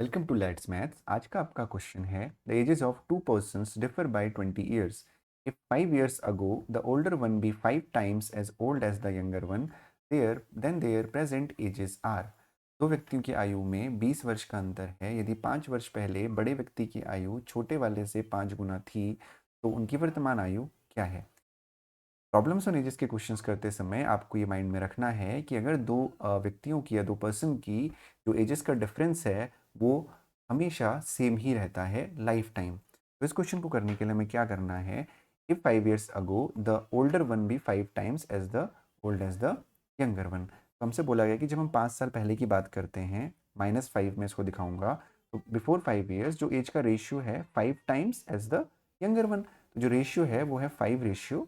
Welcome to let's maths. आज का आपका क्वेश्चन है the ages of two persons differ by 20 years. If 5 years ago the older one be 5 times as old as the younger one, their present ages are. दो व्यक्तियों की आयु में 20 वर्ष का अंतर है। यदि 5 वर्ष पहले बड़े व्यक्ति की आयु छोटे वाले से 5 गुना थी तो उनकी वर्तमान आयु क्या है। प्रॉब्लम्स और एजेस के क्वेश्चंस करते समय आपको ये माइंड में रखना है कि अगर दो व्यक्तियों की या दो पर्सन की जो एजेस का डिफरेंस है वो हमेशा सेम ही रहता है लाइफ टाइम। तो इस क्वेश्चन को करने के लिए हमें क्या करना है, if 5 years ago the older one be 5 times as the old as the younger one. तो हमसे बोला गया कि जब हम 5 साल पहले की बात करते हैं, -5 में इसको दिखाऊंगा, तो बिफोर 5 ईयर्स जो एज का रेशियो है 5 times as the younger one. तो जो रेशियो है वो है 5:1,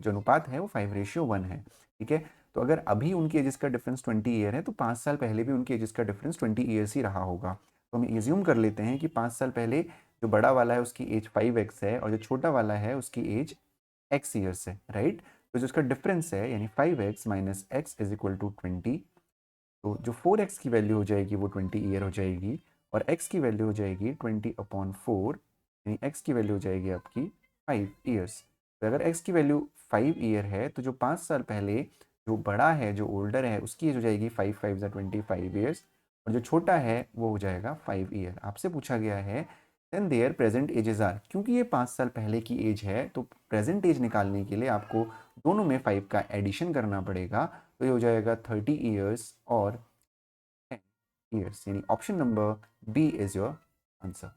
जो अनुपात है वो 5:1 है। ठीक है, तो अगर अभी उनकी एजेस का डिफरेंस 20 ईयर है तो 5 साल पहले भी उनकी एजेस का डिफरेंस 20 ईयर्स ही रहा होगा। तो हम एज्यूम कर लेते हैं कि 5 साल पहले जो बड़ा वाला है उसकी एज 5x है और जो छोटा वाला है उसकी एज x ईयर्स है, राइट। तो जो उसका डिफरेंस है यानी 5x minus x is equal to 20। तो जो 4x की वैल्यू हो जाएगी वो 20 ईयर हो जाएगी और x की वैल्यू हो जाएगी 20/4, यानी x की वैल्यू हो जाएगी आपकी 5 ईयर्स। तो अगर x की वैल्यू 5 ईयर है तो जो 5 साल पहले जो बड़ा है जो ओल्डर है उसकी एज हो जाएगी 5 5 25 ईयर्स और जो छोटा है वो हो जाएगा 5 ईयर। आपसे पूछा गया है then their present ages are. क्योंकि ये 5 साल पहले की एज है तो प्रेजेंट एज निकालने के लिए आपको दोनों में 5 का एडिशन करना पड़ेगा। तो ये हो जाएगा 30 ईयर्स और 10 ईयर्स, यानी option number B is your answer.